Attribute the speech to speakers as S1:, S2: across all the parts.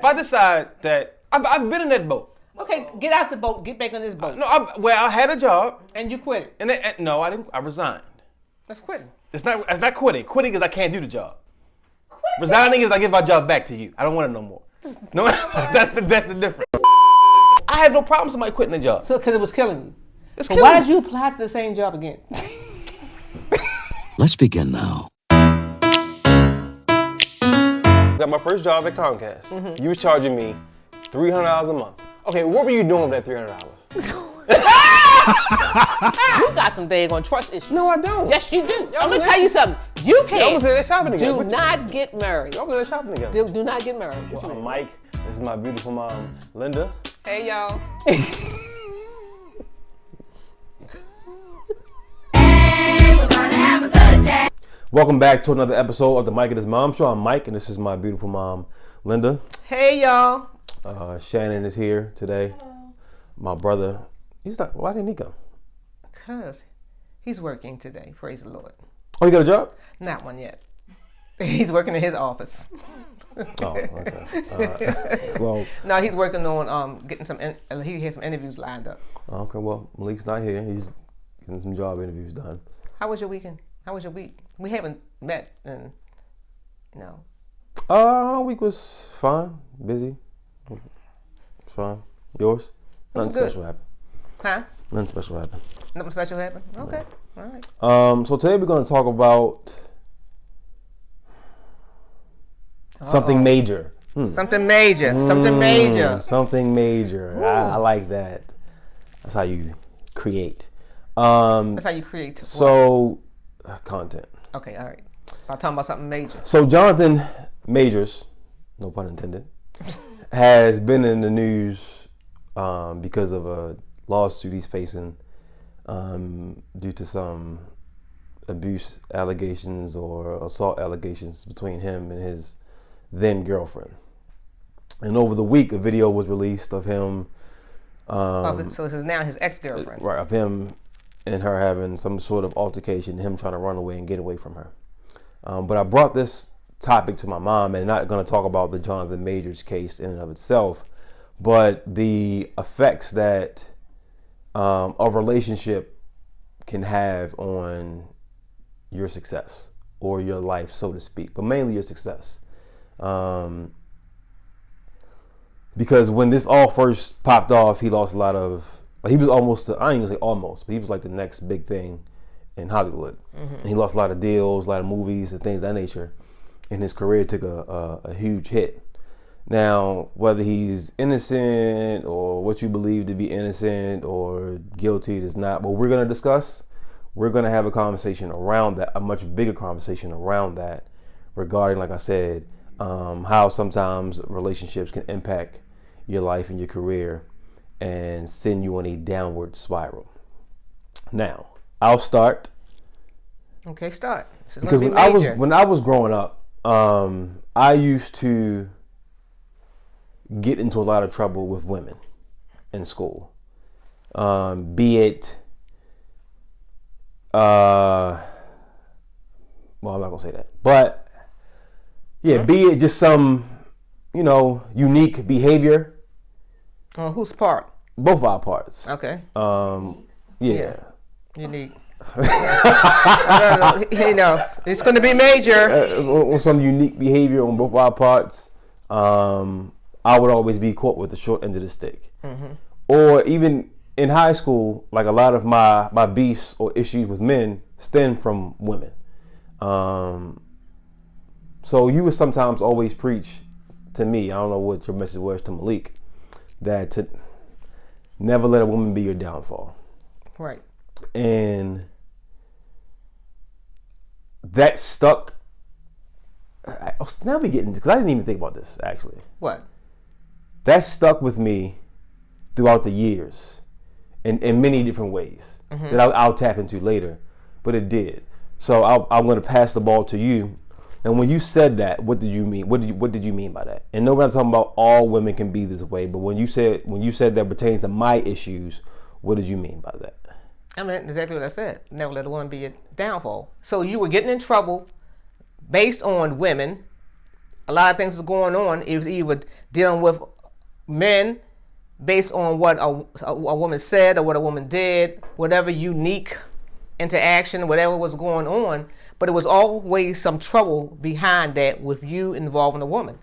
S1: If I decide that I've been in that boat.
S2: Okay, get out the boat. Get back on this boat.
S1: No, I had a job.
S2: And you quit.
S1: And no, I didn't. I resigned.
S2: That's quitting.
S1: It's not quitting. Quitting is I can't do the job. Resigning is I give my job back to you. I don't want it no more. No, that's the difference. I have no problem with somebody quitting the job.
S2: So, because it was killing you.
S1: So
S2: why did you apply to the same job again?
S3: Let's begin now.
S1: Got my first job at Comcast. Mm-hmm. You was charging me $300 a month. Okay, what were you doing with that $300?
S2: You got some daggone trust issues.
S1: No, I don't.
S2: Yes, you do. I'm gonna tell you something. You can't.
S1: Y'all was in there shopping together.
S2: Do not get married.
S1: Y'all was in there shopping together.
S2: Do not get married.
S1: Well, I'm Mike. This is my beautiful mom, Linda.
S4: Hey, y'all.
S1: Welcome back to another episode of the Mike and His Mom Show. I'm Mike, and this is my beautiful mom, Linda.
S2: Hey, y'all.
S1: Shannon is here today. My brother, he's not. Why didn't he come?
S2: Because he's working today. Praise the Lord.
S1: Oh, you got a job?
S2: Not one yet. He's working in his office.
S1: Oh, okay. Well,
S2: no, he's working on getting some. He has some interviews lined up.
S1: Okay. Well, Malik's not here. He's getting some job interviews done.
S2: How was your weekend? How was your week? We haven't met in,
S1: Our week was fine. Busy. It's fine. Yours? Nothing special happened.
S2: Huh?
S1: Nothing special happened.
S2: Nothing special happened? Okay. No. All right.
S1: So today we're going to talk about something major.
S2: Something major. Something major.
S1: Something major. I like that. That's how you create.
S2: That's how you create.
S1: Content.
S2: Okay, all right. I'm talking about something major.
S1: So Jonathan Majors, no pun intended, has been in the news because of a lawsuit he's facing due to some abuse allegations or assault allegations between him and his then girlfriend. And over the week, a video was released of him.
S2: So this is now his ex-girlfriend.
S1: Right, of him and her having some sort of altercation, him trying to run away and get away from her. But I brought this topic to my mom, and not going to talk about the Jonathan Majors case in and of itself, but the effects that a relationship can have on your success or your life, so to speak, but mainly your success. Because when this all first popped off, he lost a lot of, he was almost, I ain't gonna say almost, but he was like the next big thing in Hollywood. Mm-hmm. And he lost a lot of deals, a lot of movies and things of that nature. And his career took a huge hit. Now, whether he's innocent or what you believe to be innocent or guilty is not what we're gonna discuss. We're gonna have a conversation around that, a much bigger conversation around that, regarding, like I said, how sometimes relationships can impact your life and your career and send you on a downward spiral. Now, I'll start.
S2: Okay, start. This is
S1: because
S2: gonna be major.
S1: when I was growing up, I used to get into a lot of trouble with women in school. Be it, well, I'm not gonna say that, but yeah, be it just some, unique behavior.
S2: Whose part?
S1: Both of our parts.
S2: Okay.
S1: Yeah.
S2: Unique. It's going to be major.
S1: Some unique behavior on both our parts. I would always be caught with the short end of the stick. Mm-hmm. Or even in high school, like a lot of my beefs or issues with men stem from women. So you would sometimes always preach to me, I don't know what your message was to Malik, that to never let a woman be your downfall.
S2: Right.
S1: And that stuck. Now we getting, because I didn't even think about this actually.
S2: What? That
S1: stuck with me throughout the years in many different ways that I'll tap into later, but it did. So I'm going to pass the ball to you. And when you said that, what did you mean? What did you mean by that? And nobody's talking about all women can be this way, but when you said that pertains to my issues, what did you mean by that?
S2: I mean exactly what I said. Never let a woman be a downfall. So you were getting in trouble based on women, a lot of things was going on. It was either dealing with men based on what a woman said or what a woman did, whatever unique interaction, whatever was going on. But it was always some trouble behind that with you involving a woman.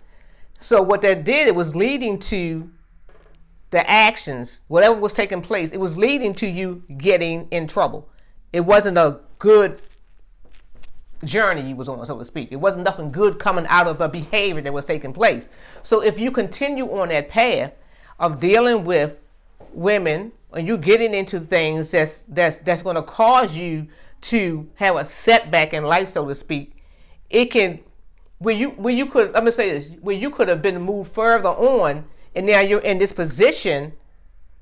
S2: So what that did, it was leading to the actions, whatever was taking place, it was leading to you getting in trouble. It wasn't a good journey you was on, so to speak. It wasn't nothing good coming out of the behavior that was taking place. So if you continue on that path of dealing with women and you getting into things that's going to cause you to have a setback in life, so to speak, it can where you could, let me say this, where you could have been moved further on, and now you're in this position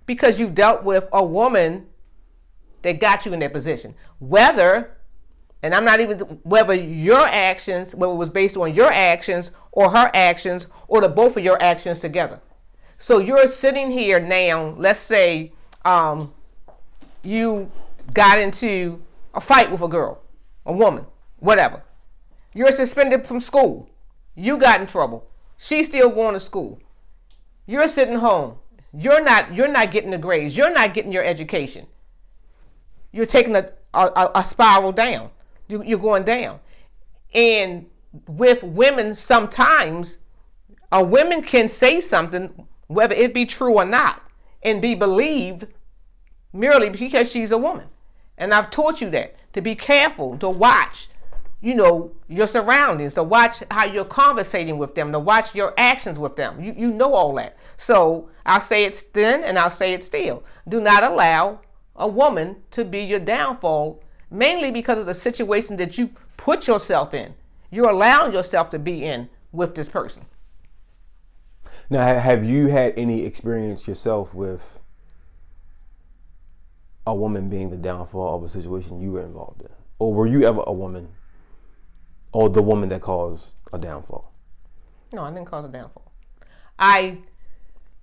S2: because you dealt with a woman that got you in that position. Whether, and I'm not even, whether your actions, whether it was based on your actions or her actions or the both of your actions together. So you're sitting here now, let's say you got into a fight with a girl, a woman, whatever. You're suspended from school. You got in trouble. She's still going to school. You're sitting home. You're not getting the grades. You're not getting your education. You're taking a spiral down. You're going down. And with women, sometimes a woman can say something, whether it be true or not, and be believed merely because she's a woman. And I've taught you that, to be careful, to watch, your surroundings, to watch how you're conversating with them, to watch your actions with them. You know all that. So I'll say it then and I'll say it still. Do not allow a woman to be your downfall, mainly because of the situation that you put yourself in. You're allowing yourself to be in with this person.
S1: Now, have you had any experience yourself with a woman being the downfall of a situation you were involved in? Or were you ever a woman, or the woman that caused a downfall?
S2: No, I didn't cause a downfall. I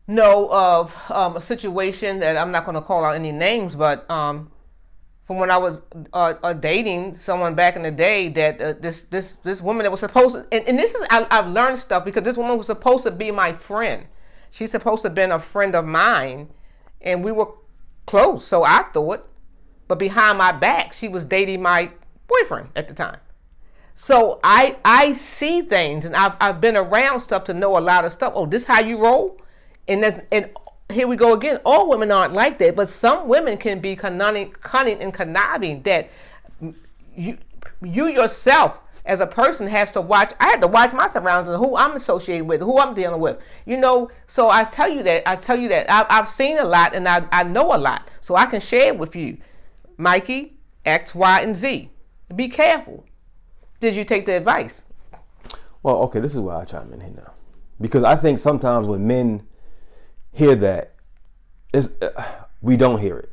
S2: know of a situation that I'm not going to call out any names, but from when I was dating someone back in the day, that this woman that was supposed to, and this is, I've learned stuff because this woman was supposed to be my friend. She's supposed to have been a friend of mine, and we were close, so I thought, but behind my back, she was dating my boyfriend at the time. So I see things, and I've been around stuff to know a lot of stuff. Oh, this how you roll? And here we go again. All women aren't like that, but some women can be cunning and conniving that you yourself as a person has to watch. I had to watch my surroundings and who I'm associated with, who I'm dealing with. So I tell you that. I've seen a lot and I know a lot. So I can share it with you. Mikey, X, Y, and Z. Be careful. Did you take the advice?
S1: Well, okay, this is where I chime in here now. Because I think sometimes when men hear that, we don't hear it.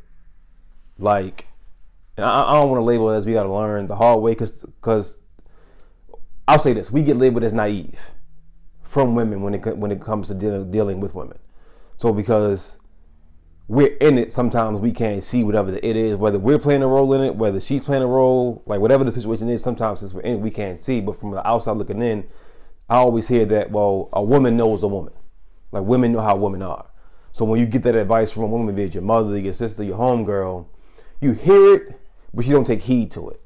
S1: Like, and I don't want to label it as we got to learn the hard way, because I'll say this: we get labeled as naive from women when it comes to dealing with women. So because we're in it, sometimes we can't see whatever it is, whether we're playing a role in it, whether she's playing a role, like whatever the situation is. Sometimes since we're in it, we can't see. But from the outside looking in, I always hear that, well, a woman knows a woman. Like, women know how women are. So when you get that advice from a woman, be it your mother, your sister, your homegirl, you hear it, but you don't take heed to it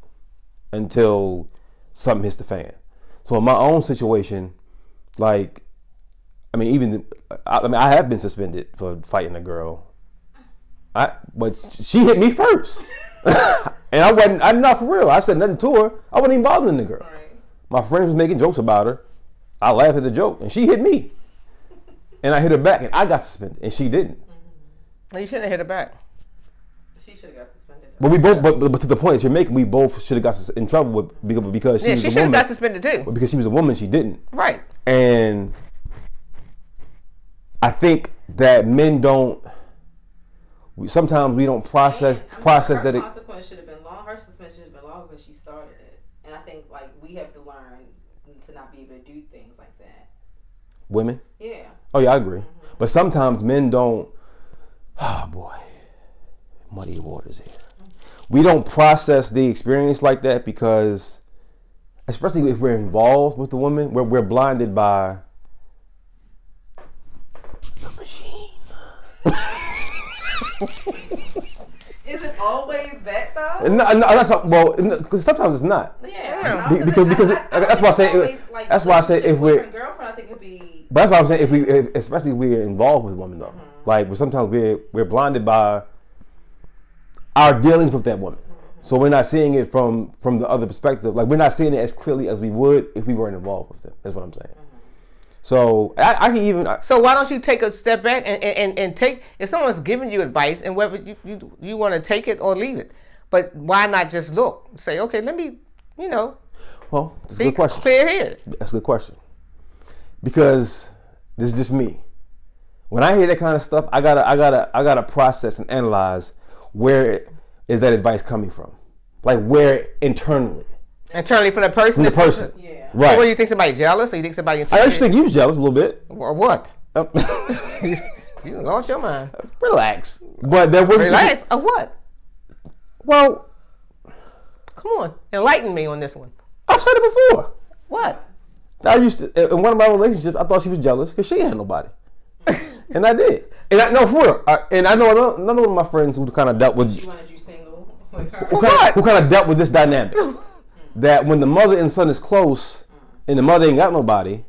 S1: until something hits the fan. So in my own situation, like, I have been suspended for fighting a girl. But she hit me first. And I'm not for real. I said nothing to her. I wasn't even bothering the girl. Right. My friends was making jokes about her. I laughed at the joke, and she hit me. And I hit her back, and I got suspended, and she didn't.
S2: Well, you shouldn't have hit her back.
S3: She should have got suspended.
S1: But we both, but to the point that you're making, we both should have got in trouble because she was a woman.
S2: She should have got suspended too.
S1: But because she was a woman, she didn't.
S2: Right.
S1: And I that men don't. Sometimes we don't process that.
S3: Her consequence should have been long. Her suspension should have been long because she started it. And I think we have to learn to not be able to do things like that.
S1: Women?
S3: Yeah.
S1: Oh yeah, I agree. Mm-hmm. But sometimes men don't. Oh boy, muddy waters here. Mm-hmm. We don't process the experience like that because especially if we're involved with the woman, we're blinded by the machine.
S3: Is it always that though?
S1: No, that's not, well, because sometimes it's not.
S3: Yeah.
S1: Because that's why I say that's why I say if we're
S3: girlfriend, I think it'd be.
S1: But that's why I'm saying if especially if we're involved with women though, like sometimes we're blinded by our dealings with that woman, so we're not seeing it from the other perspective. Like we're not seeing it as clearly as we would if we weren't involved with them. That's what I'm saying. So I can even.
S2: So why don't you take a step back and take, if someone's giving you advice and whether you want to take it or leave it, but why not just look, say, okay, let me,
S1: Well, that's a
S2: be
S1: good question.
S2: clear-headed.
S1: That's a good question. Because this is just me. When I hear that kind of stuff, I gotta process and analyze where is that advice coming from, like where internally.
S2: Internally from the person.
S1: From the person.
S3: Yeah.
S1: Right.
S2: So what, you think somebody jealous, or you think somebody
S1: I
S2: insecure?
S1: actually think you was jealous a little bit.
S2: Or what? You lost your mind.
S1: Relax. But there was
S2: Relax. Or what?
S1: Well,
S2: Come on, enlighten me on this one.
S1: I've said it before.
S2: What?
S1: I used to in one of my relationships. I thought she was jealous because she had nobody, and I did. And I know for real. And I know another one of my friends who kind of dealt with.
S3: She wanted you single. Like her.
S1: Who kind of dealt with this dynamic? That when the mother and son is close, and the mother ain't got nobody,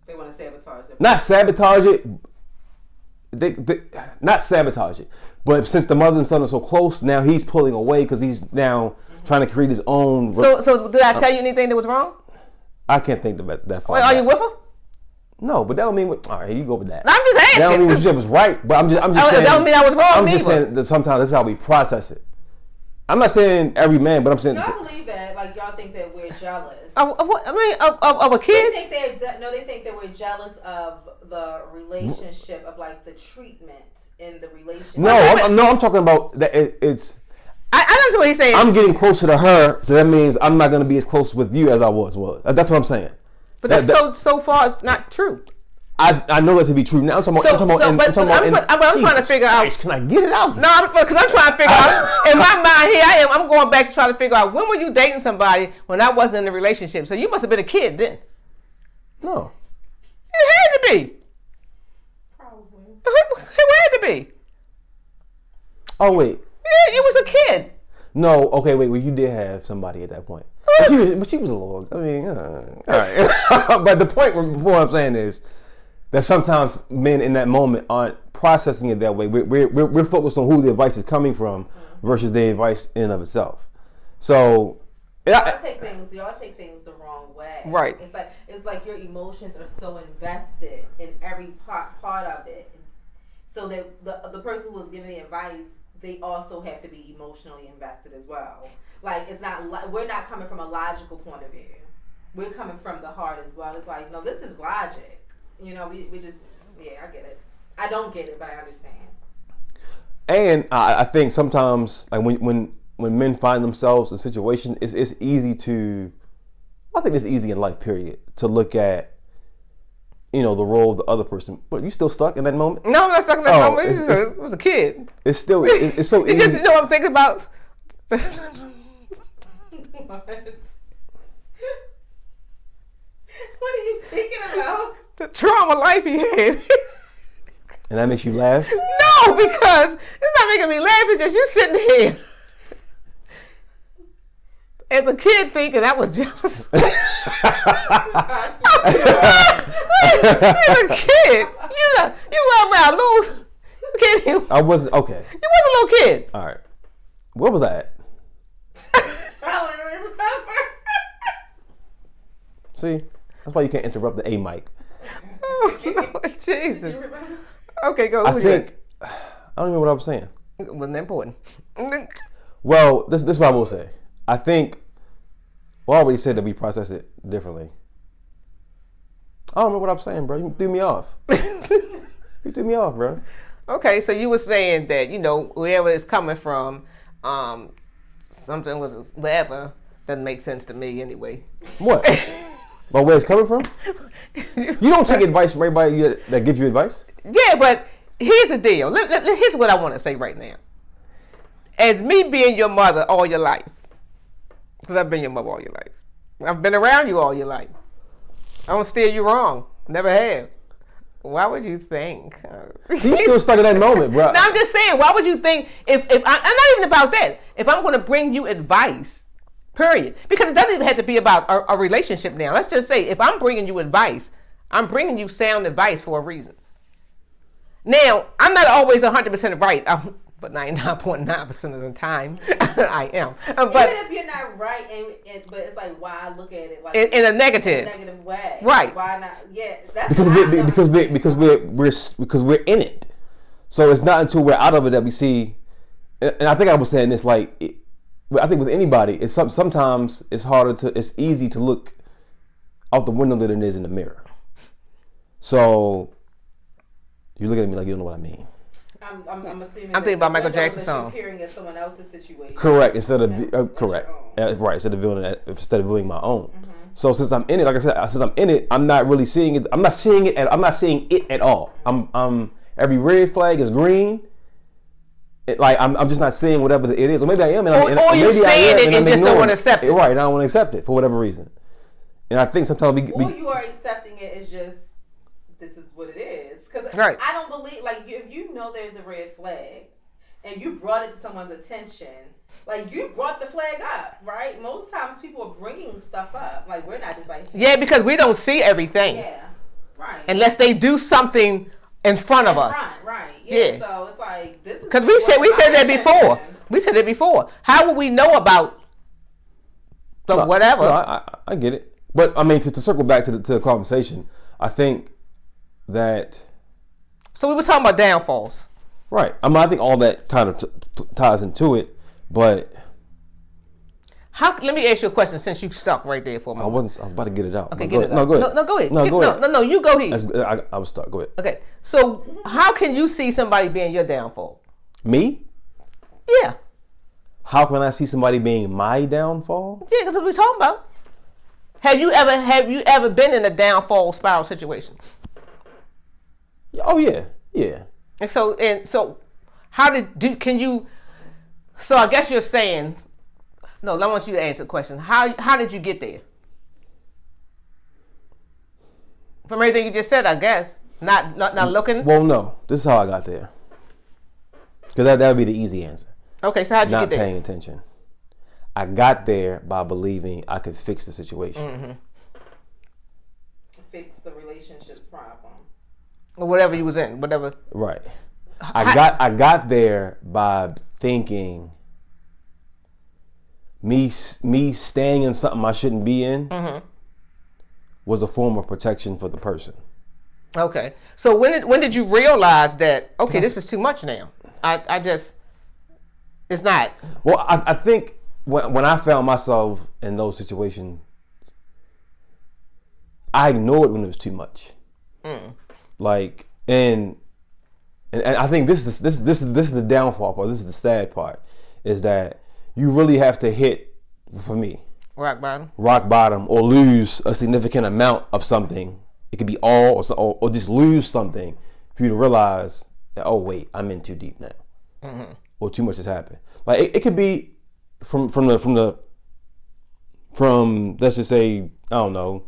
S3: They want to sabotage it.
S1: not sabotage it. They not sabotage it, but since the mother and son are so close, now he's pulling away because he's now trying to create his own.
S2: So did I tell you anything that was wrong?
S1: I can't think that far.
S2: Are you with her?
S1: No, but that don't mean. All right, you go with that.
S2: I'm just asking.
S1: That don't mean what you said was right, but I'm just saying.
S2: That don't mean I was wrong
S1: I'm just
S2: either.
S1: saying that sometimes that's how we process it. I'm not saying every man, but I'm saying.
S3: No, I believe that. Like y'all think that we're jealous.
S2: Of what? I mean, of a
S3: They
S2: kid?
S3: think they think that we're jealous of the relationship, of like the treatment in the relationship.
S1: No, I'm talking about that. It's.
S2: I understand what he's saying.
S1: I'm getting closer to her, so that means I'm not going to be as close with you as I was. Well, that's what I'm saying.
S2: But that's so far it's not true.
S1: I know that to be true. Now I'm talking about.
S2: I'm trying to figure out.
S1: Can I get it out?
S2: No, because I'm trying to figure out. In my mind, here I am. I'm going back to try to figure out when were you dating somebody when I wasn't in a relationship. So you must have been a kid then.
S1: No.
S2: It had to be.
S3: Probably.
S2: It had to be.
S1: Oh wait.
S2: Yeah, you was a kid.
S1: No. Okay. Wait. Well, you did have somebody at that point, but she was a little. I mean, all right. But the point what I'm saying is that sometimes men in that moment aren't processing it that way. We're focused on who the advice is coming from versus the advice in and of itself. So
S3: Y'all take things the wrong way.
S2: Right.
S3: It's like your emotions are so invested in every part of it, so that the person who was giving the advice, they also have to be emotionally invested as well. Like it's not we're not coming from a logical point of view. We're coming from the heart as well. It's like, no, this is logic. We just, I get it. I don't get it, but I understand. And
S1: I think sometimes, like when men find themselves in situations, it's easy to. I think it's easy in life, period, to look at, the role of the other person. But you still stuck in that moment?
S2: No, I'm not stuck in that moment. It was a kid.
S1: It's still it's so
S2: You
S1: easy.
S2: just I'm thinking about.
S3: What are you thinking about?
S2: The trauma life he had.
S1: And that makes you laugh?
S2: No, because it's not making me laugh. It's just you sitting here as a kid thinking I was jealous. As a kid, you run around loose.
S1: I wasn't okay.
S2: You was a little kid.
S1: All right. Where was I at?
S3: I don't even remember.
S1: See, that's why you can't interrupt the A mic.
S2: Oh, Lord Jesus. Okay, go.
S1: I think I don't even know what I was saying.
S2: It wasn't important.
S1: Well, this is what I will say. I think. Well, I already said that we process it differently. I don't know what I'm saying, bro. You threw me off. You threw me off, bro.
S2: Okay, so you were saying that wherever it's coming from, something was whatever doesn't make sense to me anyway.
S1: What? But where it's coming from? You don't take advice from everybody that gives you advice?
S2: Yeah, but here's the deal. Here's what I want to say right now. As me being your mother all your life, because I've been your mother all your life, I've been around you all your life. I don't steer you wrong. Never have. Why would you think?
S1: You still stuck in that moment, bro.
S2: No, I'm just saying. Why would you think if I'm not even about that. If I'm going to bring you advice, period, because it doesn't even have to be about a relationship now. Let's just say if I'm bringing you advice, I'm bringing you sound advice for a reason. Now, I'm not always 100% right, but 99.9% of the time, I am. But
S3: even if you're not right, but it's like why look at it like
S2: in a negative
S3: way,
S2: right?
S3: Why not? Yeah, that's
S1: because we're in it. So it's not until we're out of it that we see. And I think I was saying this I think with anybody, it's sometimes it's it's easy to look out the window than it is in the mirror. So you look at me like you don't know what I mean.
S3: I'm assuming.
S2: I'm thinking about Michael Jackson's song.
S3: Comparing at someone else's situation.
S1: Correct. Instead of correct. Right. Instead of viewing my own. Mm-hmm. So since I'm in it, like I said, I'm not really seeing it. I'm not seeing it at all. I'm every red flag is green. I'm just not seeing whatever it is, or maybe I am.
S2: Or you're saying it and just don't want to accept it.
S1: Right. I don't want to accept it for whatever reason. And I think sometimes
S3: or you are accepting it as just this is what it is. Because
S2: right.
S3: I don't believe, if you know there's a red flag and you brought it to someone's attention, you brought the flag up, right? Most times people are bringing stuff up. We're not just
S2: yeah, because we don't see everything.
S3: Yeah, right.
S2: Unless they do something in front of us.
S3: Right. Yeah. So it's this is
S2: because we said that before. We said it before. How would we know about whatever?
S1: No, I get it. But I mean, to circle back to the conversation, I think that.
S2: So we were talking about downfalls.
S1: Right. I think all that kind of ties into it, but
S2: let me ask you a question since you stuck right there for a moment.
S1: I was about to get it out.
S2: Okay, get it out.
S1: No, go ahead.
S2: No, go ahead.
S1: Go ahead.
S2: No, you go ahead.
S1: I was stuck. Go ahead.
S2: Okay. So how can you see somebody being your downfall?
S1: Me?
S2: Yeah.
S1: How can I see somebody being my downfall?
S2: Yeah, that's what we're talking about. Have you ever been in a downfall spiral situation?
S1: Oh yeah.
S2: And so how can you? So I guess you're saying, no. I want you to answer the question. How did you get there? From everything you just said, I guess not looking.
S1: Well, no. This is how I got there. Because that would be the easy answer.
S2: Okay, so how'd you get there?
S1: Not paying attention. I got there by believing I could fix the situation.
S2: Mm-hmm.
S3: Fix the relationship's problem.
S2: Or whatever you was in, whatever.
S1: Right. I got there by thinking me staying in something I shouldn't be in was a form of protection for the person.
S2: Okay. So when did you realize that, okay, this is too much now? It's not.
S1: Well, I think when I found myself in those situations, I ignored when it was too much. And I think this is the downfall part. This is the sad part, is that you really have to hit, for me, rock bottom, or lose a significant amount of something. It could be all, or just lose something for you to realize that, oh wait, I'm in too deep now, or too much has happened. It could be from let's just say, I don't know,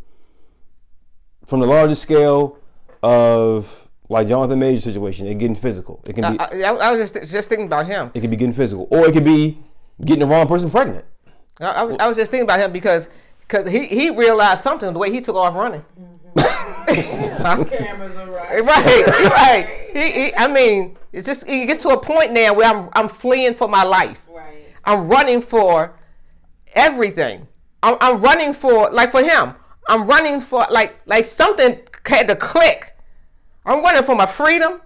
S1: from the larger scale of Jonathan Major's situation, it getting physical. It can be.
S2: I was just thinking about him.
S1: It could be getting physical, or it could be getting the wrong person pregnant.
S2: I was just thinking about him because he realized something the way he took off running.
S3: Cameras are right.
S2: Right. I mean, it's just it gets to a point now where I'm fleeing for my life.
S3: Right.
S2: I'm running for everything. I'm running for for him. I'm running for like something had to click. I'm running for my freedom.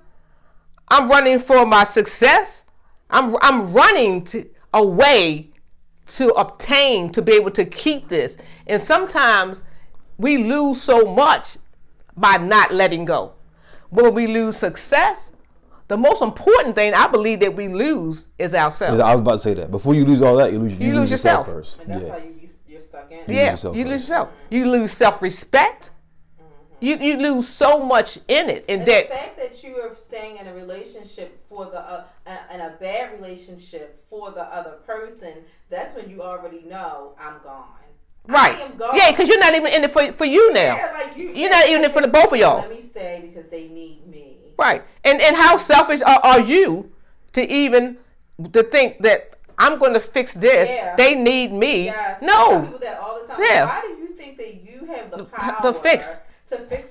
S2: I'm running for my success. I'm running a way to obtain, to be able to keep this. And sometimes we lose so much by not letting go. When we lose success, the most important thing I believe that we lose is ourselves.
S1: I was about to say that. Before you lose all that, you lose yourself first.
S3: And that's how you're stuck in.
S2: You lose yourself. You lose self-respect. You lose so much in it,
S3: and the fact that you are staying in a relationship for in a bad relationship for the other person, that's when you already know I'm gone.
S2: Right.
S3: I am gone.
S2: Yeah, because you're not even in it for you now.
S3: Yeah, like
S2: you're not even in it for the both of y'all.
S3: Let me stay because they need me.
S2: Right. And how selfish are you to think that I'm going to fix this?
S3: Yeah.
S2: They need me.
S3: Yes.
S2: No.
S3: I tell people that all the time.
S2: Yeah.
S3: Why do you think that you have the power
S2: to fix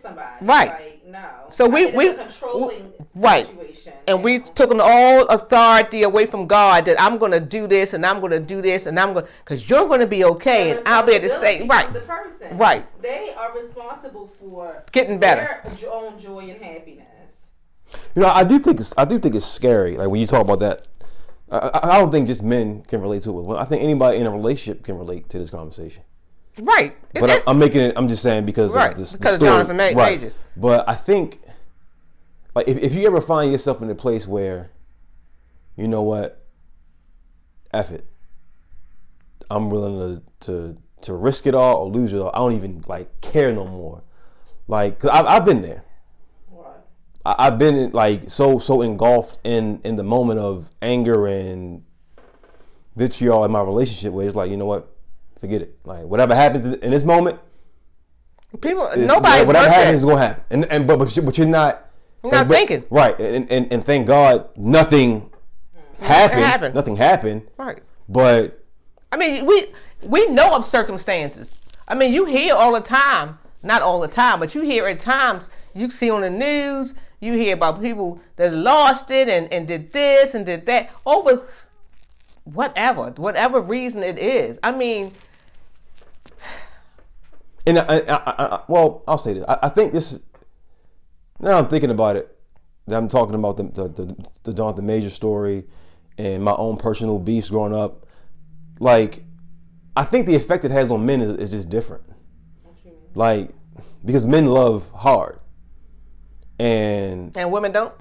S3: somebody?
S2: Right.
S3: Like, no.
S2: So we
S3: controlling
S2: right.
S3: situation.
S2: And we've taken all authority away from God that I'm going to do this and I'm going to do this and I'm going because you're going to be okay and I'll be able to say right.
S3: The person.
S2: Right.
S3: They are responsible for
S2: getting better.
S3: Their own joy and happiness.
S1: You know, I do think it's scary. Like when you talk about that, I don't think just men can relate to it. I think anybody in a relationship can relate to this conversation.
S2: Right.
S1: But I'm making it. I'm just saying because
S2: right.
S1: of this,
S2: because
S1: the
S2: of
S1: story.
S2: Jonathan Majors.
S1: But I think, like, if you ever find yourself in a place where, you know what, F it, I'm willing to risk it all or lose it all. I don't even like care no more. Like, cause I've been there. I've been like so engulfed in the moment of anger and vitriol in my relationship where it's like, you know what, forget it. Like whatever happens in this moment,
S2: nobody's
S1: whatever happens is gonna happen. But you're not.
S2: You're not thinking.
S1: Right. And thank God nothing happened. Nothing happened.
S2: Right.
S1: But
S2: I mean, we know of circumstances. I mean, you hear all the time. Not all the time, but you hear at times. You see on the news. You hear about people that lost it and did this and did that over whatever reason it is. I mean,
S1: and well, I'll say this. I think this. Now I'm thinking about it. I'm talking about the Jonathan Major story and my own personal beefs growing up. Like, I think the effect it has on men is just different. Like, because men love hard. And
S2: women don't.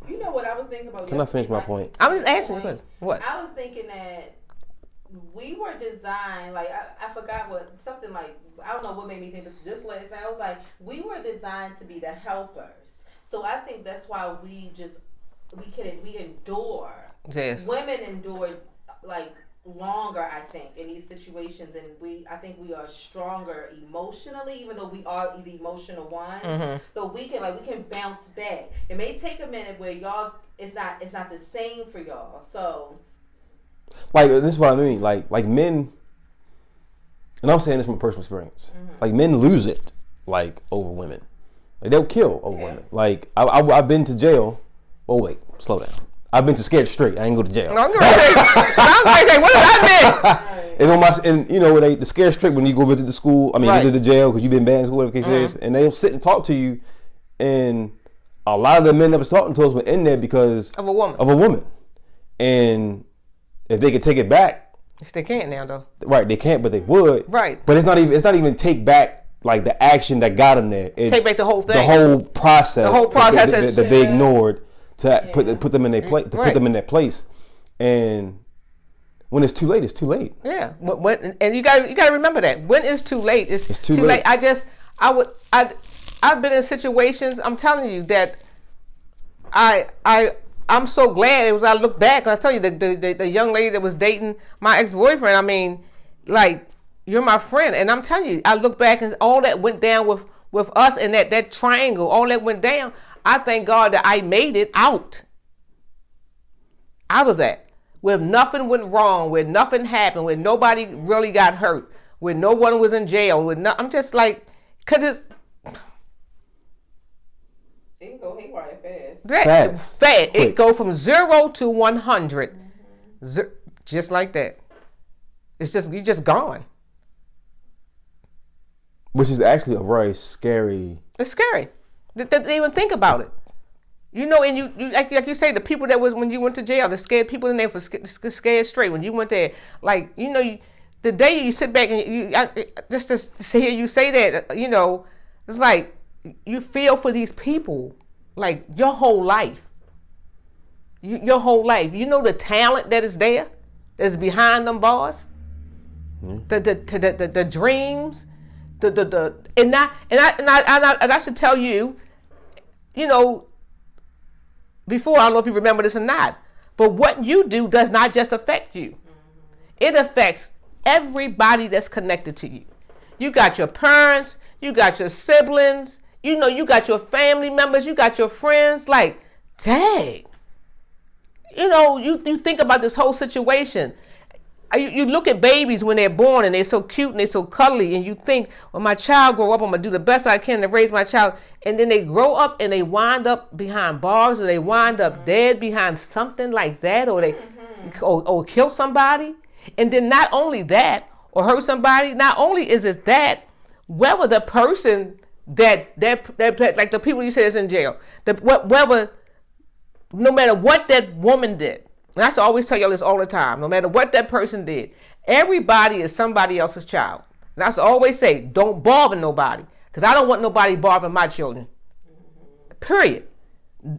S3: You know what I was thinking about?
S1: Can I finish my point?
S2: I'm just asking you what.
S3: I was thinking that we were designed, like I forgot what something like I don't know what made me think this just last night. I was like, we were designed to be the helpers. So I think that's why we endure.
S2: Yes.
S3: Women endure like longer, I think, in these situations, and I think we are stronger emotionally, even though we are the emotional ones.
S2: Mm-hmm.
S3: So we can bounce back. It may take a minute where y'all it's not the same for y'all. So
S1: like this is what I mean. Like men, and I'm saying this from personal experience. Mm-hmm. Like men lose it like over women. Like they'll kill over women. Like I've been to jail. Oh wait, slow down. I've been to Scared Straight. I ain't go to jail.
S2: No, I'm gonna say, what did I miss?
S1: And you know, the Scared Straight when you go visit the school. I mean,
S2: right.
S1: visit the jail because you've been banned, whatever the case is, and they'll sit and talk to you. And a lot of the men that was talking to us were in there because
S2: of a woman.
S1: And if they could take it back,
S2: they can't now though.
S1: Right, they can't, but they would.
S2: Right.
S1: But it's not even take back like the action that got them there. It's
S2: take back the whole thing.
S1: The whole process.
S2: The whole process
S1: that they ignored to put them in their place. To put them in that place, and when it's too late, it's too late.
S2: Yeah. And you got to remember that when it's too late, it's too late. I've been in situations. I'm telling you that I'm so glad. It was I look back and I tell you the young lady that was dating my ex-boyfriend. I mean, like, you're my friend, and I'm telling you, I look back and all that went down with us and that triangle. All that went down. I thank God that I made it out of that, where nothing went wrong, where nothing happened, where nobody really got hurt, where no one was in jail. I'm just like, cause it's.
S3: It can go haywire
S1: fast.
S2: Fast. It go from 0 to 100, just like that. It's just you're just gone.
S1: Which is actually a very scary.
S2: It's scary. They even think about it. You know, and you like you say, the people that was when you went to jail, the scared people in there for Scared Straight. When you went there, like, you know, the day you sit back and just to hear you say that, you know, it's like you feel for these people, like your whole life. Your whole life. You know the talent that is there, that's behind them bars, the dreams, and I should tell you, you know. Before, I don't know if you remember this or not, but what you do does not just affect you. It affects everybody that's connected to you. You got your parents, you got your siblings, you got your family members, you got your friends. Like, dang. You think about this whole situation. You look at babies when they're born and they're so cute and they're so cuddly, and you think, when my child grow up, I'm going to do the best I can to raise my child. And then they grow up and they wind up behind bars, or they wind up dead behind something like that, or they or kill somebody. And then not only that, or hurt somebody, not only is it that, whether the person that like the people you say is in jail, no matter what that woman did, and I used to always tell y'all this all the time, no matter what that person did, everybody is somebody else's child. And I used to always say, don't bother nobody, because I don't want nobody bothering my children. Period.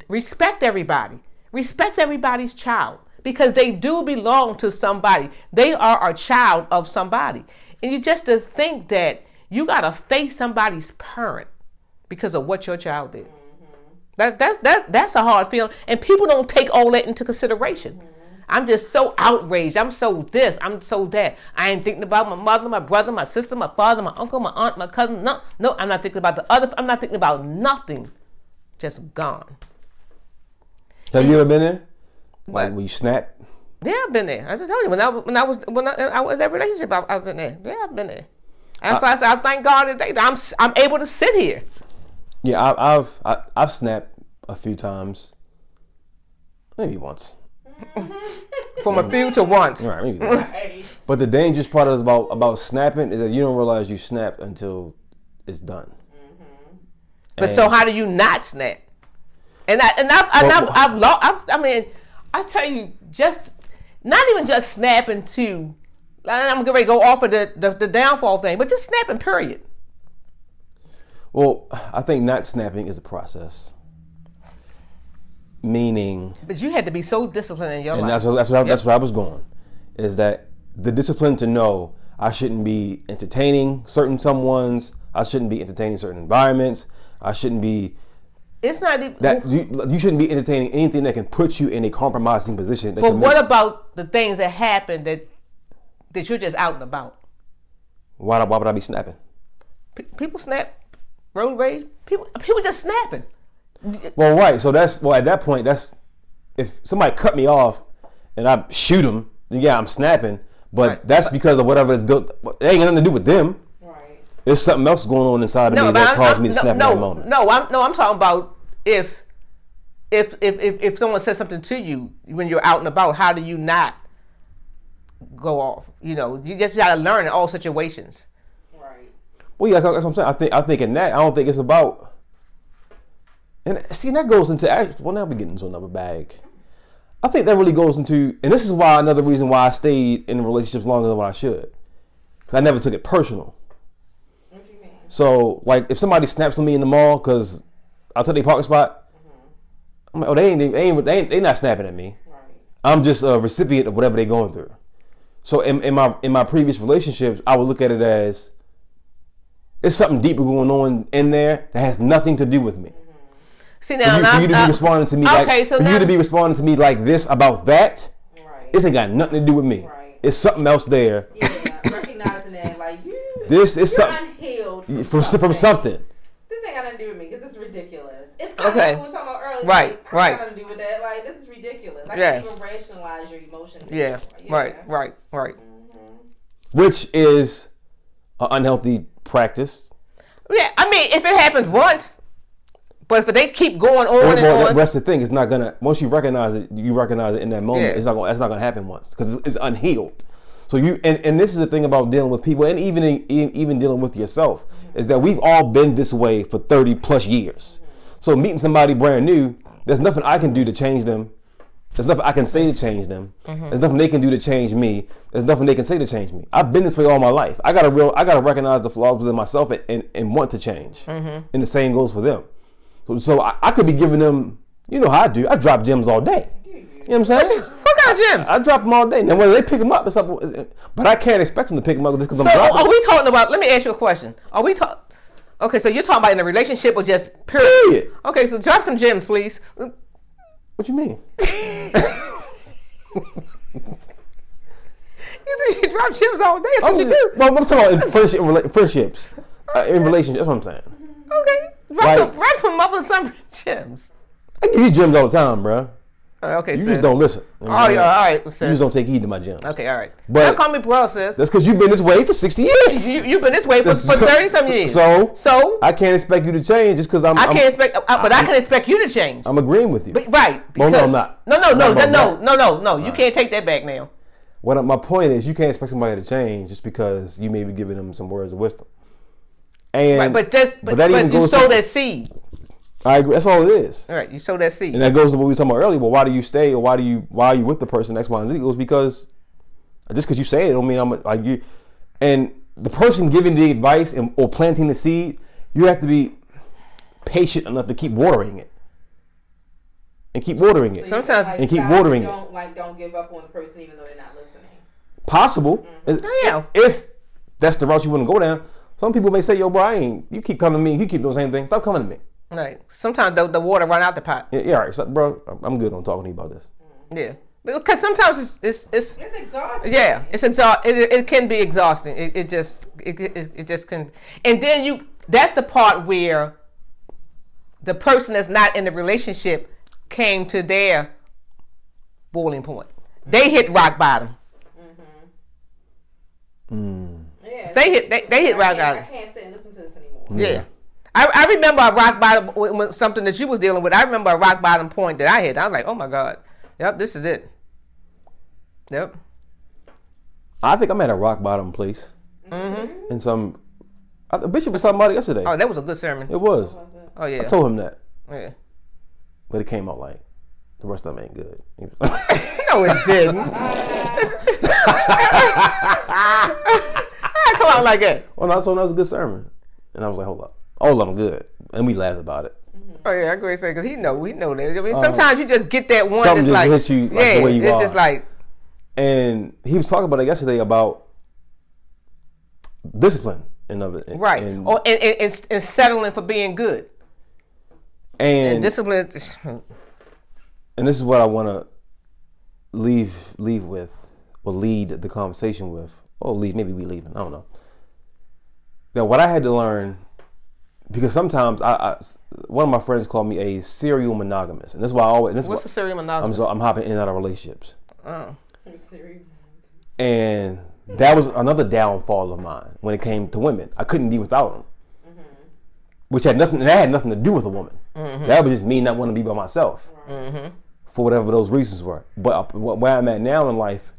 S2: Respect everybody. Respect everybody's child, because they do belong to somebody. They are a child of somebody. And you just to think that you got to face somebody's parent because of what your child did. That's a hard feeling, and people don't take all that into consideration. I'm just so outraged. I'm so this. I'm so that. I ain't thinking about my mother, my brother, my sister, my father, my uncle, my aunt, my cousin. No, I'm not thinking about the other. I'm not thinking about nothing. Just gone.
S1: Have you ever been there?
S2: What?
S1: Like when you snap?
S2: Yeah, I've been there. I just told you when I was in that relationship, I've been there. Yeah, I've been there. That's why I said I thank God today that I'm able to sit here.
S1: Yeah, I've snapped a few times, maybe once.
S2: From a few to once.
S1: Right, maybe once. But the dangerous part is about snapping is that you don't realize you snapped until it's done.
S2: But so how do you not snap? I tell you, just not even just snapping to. I'm getting ready to go off of the downfall thing, but just snapping. Period.
S1: Well, I think not snapping is a process. Meaning,
S2: but you had to be so disciplined in your life.
S1: And that's where I was going. Is that the discipline to know I shouldn't be entertaining certain someones. I shouldn't be entertaining certain environments. I shouldn't be.
S2: It's not even
S1: that you shouldn't be entertaining anything that can put you in a compromising position.
S2: But what about the things that happen that you're just out and about?
S1: Why would I be snapping?
S2: People snap. Road rage. People just snapping.
S1: Well, right. So at that point, if somebody cut me off and I shoot them, then yeah, I'm snapping. But right. That's because of whatever is built. It ain't got nothing to do with them. Right. There's something else going on inside of me that caused me to snap in that moment.
S2: I'm talking about if someone says something to you when you're out and about, how do you not go off? You just gotta learn in all situations.
S3: Right.
S1: Well, yeah, that's what I'm saying. I think in that, I don't think it's about. And see, that goes into, well, now we're getting into another bag. I think that really goes into, and this is why another reason why I stayed in relationships longer than what I should. Because I never took it personal.
S3: What do you mean?
S1: So, like, if somebody snaps on me in the mall because I took their parking spot, I'm like, oh, they not snapping at me. Right. I'm just a recipient of whatever they're going through. So in my previous relationships, I would look at it as, there's something deeper going on in there that has nothing to do with me.
S2: See now,
S1: for you to be responding to me you to be responding to me like this about that, right. This ain't got nothing to do with me. Right. It's something else there.
S3: Yeah, recognizing that, like
S1: this is
S3: you're
S1: something
S3: unhealed
S1: from something.
S3: This ain't got nothing to do with me because it's ridiculous. It's kind of like we were talking about earlier.
S2: Right,
S3: like,
S2: right.
S3: Got nothing to do with that. Like, this is ridiculous. I can't even rationalize your emotions.
S2: Yeah, right.
S3: Mm-hmm.
S1: Which is an unhealthy practice.
S2: Yeah, I mean, if it happens once. But if they keep going on and on,
S1: that's the thing. It's not gonna. Once you recognize it in that moment. Yeah. It's not gonna happen once because it's unhealed. So and this is the thing about dealing with people and even dealing with yourself is that we've all been this way for 30 plus years. So meeting somebody brand new, there's nothing I can do to change them. There's nothing I can say to change them. There's nothing they can do to change me. There's nothing they can say to change me. I've been this way all my life. I gotta recognize the flaws within myself and want to change. And the same goes for them. So I could be giving them, you know how I do. I drop gems all day. You know what I'm saying?
S2: What kind of gems?
S1: I drop them all day. Now whether they pick them up, it's up, but I can't expect them to pick them up just because I'm dropping.
S2: So are we talking about? Let me ask you a question. Are we talking? Okay, so you're talking about in a relationship or just period? Okay, so drop some gems, please.
S1: What you mean?
S2: You She drop gems all day. That's what you do.
S1: Well, I'm talking about in friendships, in relationships. That's what I'm saying.
S2: Okay. Drop some mother and son gems.
S1: I give you gems all the time, bro.
S2: Okay,
S1: You
S2: sis.
S1: just don't listen. You know
S2: Oh,
S1: what I mean?
S2: yeah, all right,
S1: You
S2: sis.
S1: just don't take heed to my gems.
S2: Okay, all right.
S1: But
S2: Don't call me bro, sis.
S1: that's because you've been this way for 60 years.
S2: You've been this way for 30-some years.
S1: So I can't expect you to change just because I
S2: can expect you to change.
S1: I'm agreeing with you.
S2: But, right.
S1: Well, no, I'm not.
S2: No. You can't take that back now.
S1: My point is, you can't expect somebody to change just because you may be giving them some words of wisdom. And
S2: right, but you sow that seed.
S1: I agree. That's all it is.
S2: All right, you sow that seed.
S1: And that goes to what we were talking about earlier. Well, why do you stay, or why are you with the person X, Y, and Z? It was because just because you say it don't mean I'm like you. And the person giving the advice or planting the seed, you have to be patient enough to keep watering it. And keep watering it.
S2: Sometimes
S1: and keep watering it.
S3: Don't give up on the person even though they're not listening.
S1: Possible.
S2: Yeah.
S1: If that's the route you want to go down. Some people may say, yo, bro, you keep coming to me. You keep doing the same thing. Stop coming to me.
S2: Right. Sometimes the water run out the pot.
S1: Yeah, all right. So, bro, I'm good on talking to you about this.
S2: Yeah. Because sometimes it's
S3: exhausting.
S2: Yeah, it's exhausting. It can be exhausting. It just can. And then that's the part where the person that's not in the relationship came to their boiling point. They hit rock bottom.
S3: Yeah,
S2: they hit rock bottom.
S3: I can't sit and listen to this anymore.
S2: Yeah. I remember a rock bottom with something that you was dealing with. I remember a rock bottom point that I hit. I was like, oh my God. Yep, this is it. Yep.
S1: I think I'm at a rock bottom place. Mm-hmm. The bishop was talking about it yesterday.
S2: Oh, that was a good sermon.
S1: It was.
S2: Oh, yeah.
S1: I told him that.
S2: Yeah.
S1: But it came out like, the rest of them ain't good.
S2: No, it didn't. Come on like that.
S1: Well, no, I told him that was a good sermon. And I was like, hold up. All of them good. And we laughed about it.
S2: Oh yeah, I agree. Because we know that. I mean, sometimes you just get that one
S1: something
S2: that's
S1: just
S2: like,
S1: hits you like the way you
S2: it's
S1: are.
S2: just like.
S1: And he was talking about it yesterday about discipline and of it.
S2: Right. And settling for being good. And discipline.
S1: And this is what I want to leave with, or lead the conversation with. Or maybe we leaving. I don't know. Now, what I had to learn, because sometimes one of my friends called me a serial monogamous, and this is why I always.
S2: What's a serial monogamous?
S1: I'm hopping in and out of relationships.
S2: Oh.
S1: And that was another downfall of mine when it came to women. I couldn't be without them, which had nothing. That had nothing to do with a woman. That was just me not wanting to be by myself, for whatever those reasons were. But where I'm at now in life,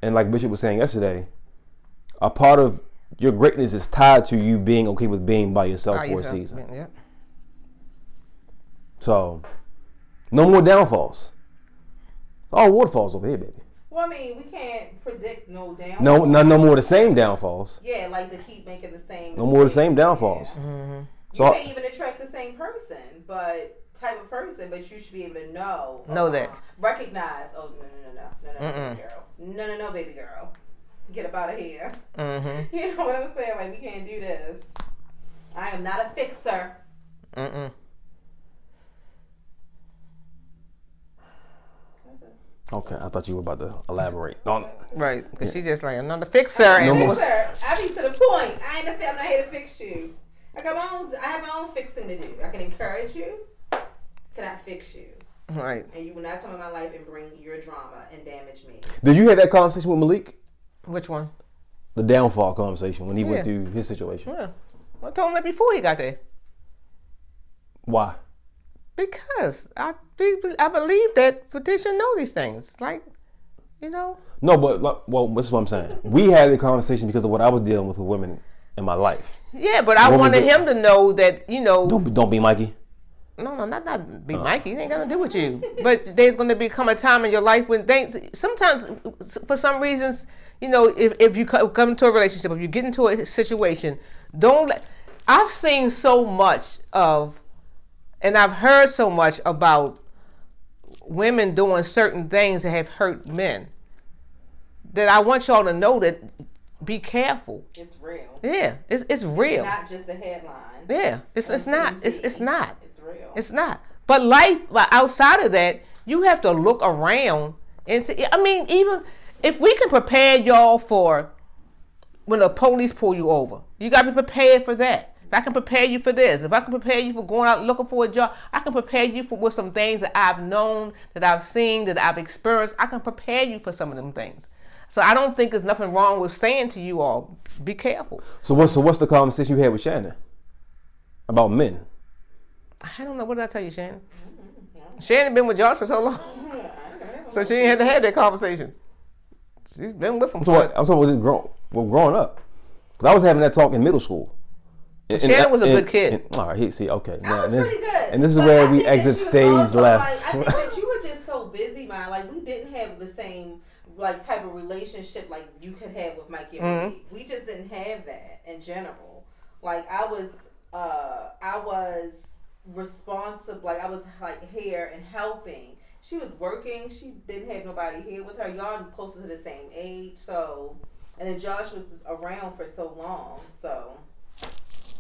S1: and like Bishop was saying yesterday, a part of your greatness is tied to you being okay with being by yourself for a season.
S2: Yeah.
S1: So, no more downfalls. All waterfalls over here, baby.
S3: Well, I mean, we can't predict no downfalls.
S1: No more of the same downfalls.
S3: Yeah, like to keep making the same.
S1: No more of the same downfalls.
S3: Yeah.
S1: So
S3: you can't even attract the same person, but type of person, but you should be able to know
S2: that.
S3: Recognize. Oh no, baby girl. No, baby girl. Get up out of here. You know what I'm saying? Like, we can't do this. I am not a fixer.
S1: Okay, I thought you were about to elaborate on it.
S2: Right, because she's just like another fixer.
S3: I be to the point. I'm not here to fix you. I have my own fixing to do. I can encourage you. Cannot fix you.
S2: Right.
S3: And you will not come in my life and bring your drama and damage me.
S1: Did you have that conversation with Malik?
S2: Which one?
S1: The downfall conversation when he went through his situation.
S2: Yeah. I told him that before he got there.
S1: Why?
S2: Because I believe that Patricia know these things. Like, you know.
S1: No, but this is what I'm saying. We had a conversation because of what I was dealing with women in my life.
S2: Yeah, but I wanted him to know that, you know.
S1: Don't be Mikey.
S2: No, not be Mikey. It ain't got to do with you. But there's going to become a time in your life when sometimes, for some reasons, you know, if you come into a relationship, if you get into a situation, I've seen so much of, and I've heard so much about women doing certain things that have hurt men, that I want y'all to know that be careful.
S3: It's real.
S2: Yeah, it's real.
S3: It's not just a headline.
S2: Yeah, it's not. It's not.
S3: It's real.
S2: It's not. But life outside of that, you have to look around and see. I mean, even if we can prepare y'all for when the police pull you over, you got to be prepared for that. If I can prepare you for this, if I can prepare you for going out looking for a job, I can prepare you with some things that I've known, that I've seen, that I've experienced. I can prepare you for some of them things. So I don't think there's nothing wrong with saying to you all, be careful.
S1: So what's the conversation you had with Shannon about men?
S2: I don't know. What did I tell you, Shannon? Shannon been with Josh for so long, so she ain't had to have that conversation. She's been with him.
S1: I'm talking about growing up. Because I was having that talk in middle school.
S2: Shannon was a good kid.
S1: All right, see, okay.
S3: That was pretty good.
S1: And this is where we exit stage left.
S3: Like, I think that you were just so busy, man. Like, we didn't have the same like type of relationship like you could have with Mikey and me. We just didn't have that in general. Like, I was responsible. Like, I was like here and helping. She was working. She didn't have nobody here with her. Y'all closer to the same age, so. And then Josh was around for so long, so.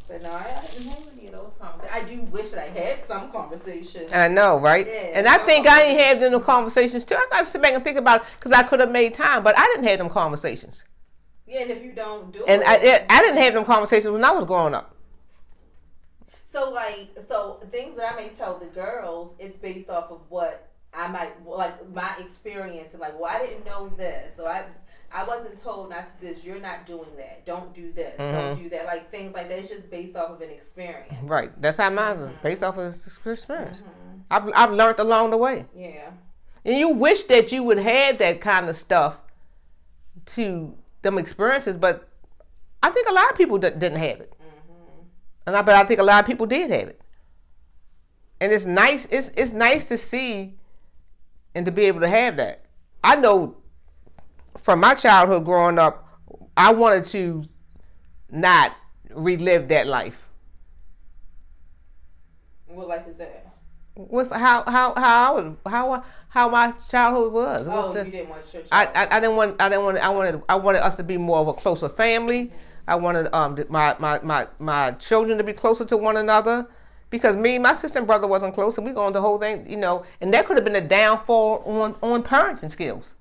S3: But no, I didn't have any of those conversations. I do wish that I had some conversations.
S2: I know, right?
S3: Yeah,
S2: and I think I ain't had them conversations too. I got to sit back and think about it because I could have made time, but I didn't have them conversations.
S3: Yeah, and if you don't do
S2: and
S3: it.
S2: I didn't have them conversations when I was growing up.
S3: So things that I may tell the girls, it's based off of what I might, like my experience. And like, well, I didn't know this. So I wasn't told not to this. You're not doing that. Don't do this. Don't do that. Like things like that. It's just based off of an experience.
S2: Right. That's how mine is based off of experience. I've learned along the way.
S3: Yeah.
S2: And you wish that you would have that kind of stuff to them experiences, but I think a lot of people didn't have it. But I think a lot of people did have it. And it's nice. It's nice to see and to be able to have that. I know from my childhood growing up, I wanted to not relive that life.
S3: What life is that?
S2: With how my childhood was.
S3: You didn't want your childhood.
S2: I wanted us to be more of a closer family. I wanted my children to be closer to one another. Because me, my sister and brother wasn't close, and we going the whole thing, and that could have been a downfall on parenting skills,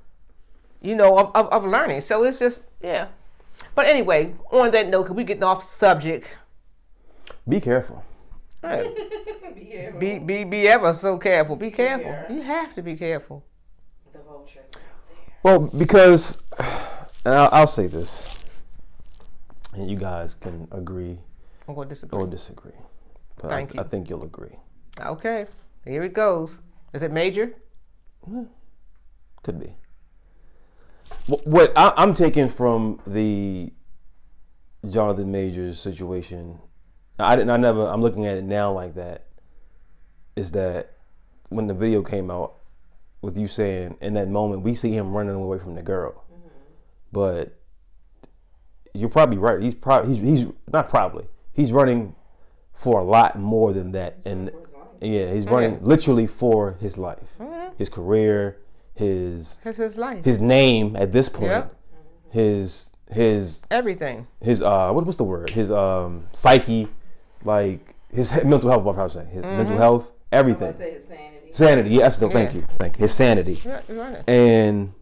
S2: of learning. So it's just, yeah. But anyway, on that note, because we getting off subject.
S1: Be careful.
S2: Right.
S3: Be careful.
S2: Be ever so careful. Be careful. You have to be careful.
S3: The vultures.
S1: Well, because, and I'll say this, and you guys can agree
S2: I'm going to disagree.
S1: or disagree. But
S2: Thank you.
S1: I think you'll agree.
S2: Okay, here it goes. Is it major?
S1: Could be. What I'm taking from the Jonathan Majors situation, I'm looking at it now like that, is that when the video came out with you saying in that moment, we see him running away from the girl. But you're probably right. He's running for a lot more than that, and he's running literally for his life, his career, his
S2: life,
S1: his name at this point, his
S2: everything,
S1: his what's the word, his psyche, like his mental health. What I was saying, his mental health, everything.
S3: I was say his sanity.
S1: Yeah, thank you. His sanity,
S2: right.
S1: And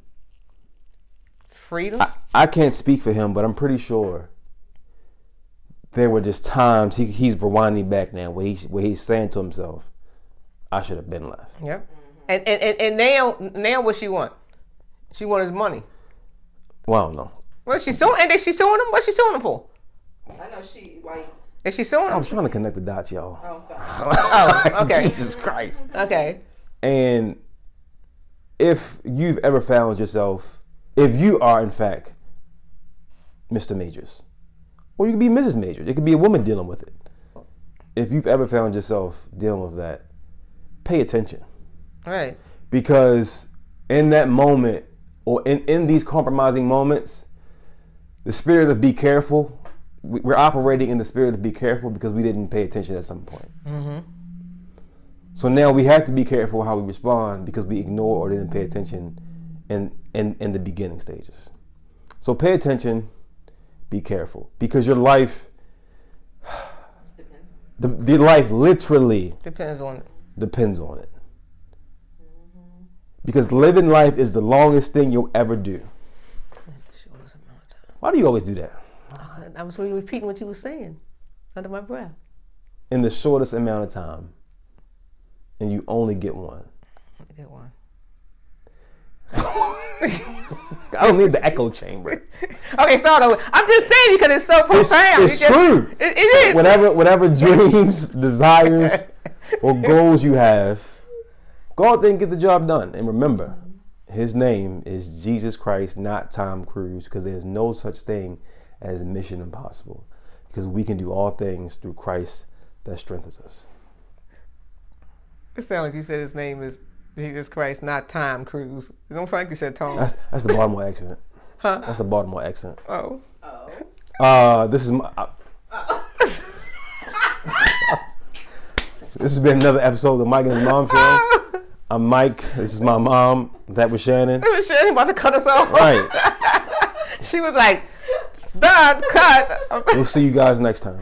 S2: freedom.
S1: I can't speak for him, but I'm pretty sure there were just times he's rewinding back now where he's saying to himself, I should have been left.
S2: Yep. And now what she want? She want his money.
S1: Well, I don't know.
S2: Well, she's suing him. What's she suing him for?
S3: I know she like.
S2: Is she suing him?
S1: I was trying to connect the dots, y'all.
S3: Oh, sorry.
S2: Oh, okay.
S1: Jesus Christ.
S2: Okay.
S1: And if you've ever found yourself, if you are in fact Mr. Majors, or you could be Mrs. Majors, it could be a woman dealing with it. If you've ever found yourself dealing with that, pay attention.
S2: Right.
S1: Because in that moment, or in these compromising moments, the spirit of be careful, we're operating in the spirit of be careful because we didn't pay attention at some point. So now we have to be careful how we respond because we ignore or didn't pay attention in the beginning stages. So pay attention, be careful, because your life, the life literally
S2: depends on it.
S1: Because living life is the longest thing you'll ever do. Why do you always do that?
S2: I was really repeating what you were saying under my breath.
S1: In the shortest amount of time, and you only get one.
S2: I get one.
S1: I don't need the echo chamber.
S2: Okay, so I'm just saying because it's so profound.
S1: It's true.
S2: It is.
S1: Whatever dreams, desires, or goals you have, go out there and get the job done. And remember, his name is Jesus Christ, not Tom Cruise, because there's no such thing as Mission Impossible. Because we can do all things through Christ that strengthens us.
S2: It sounds like you said his name is Jesus Christ, not Tom Cruise. It don't sound like you said Tom.
S1: That's the Baltimore accent.
S2: Huh?
S1: That's the Baltimore accent.
S2: Oh.
S1: This is my. This has been another episode of the Mike and his Mom Show. I'm Mike. This is my mom. That was Shannon.
S2: That was Shannon about to cut us off.
S1: Right.
S2: She was like, done, cut.
S1: We'll see you guys next time.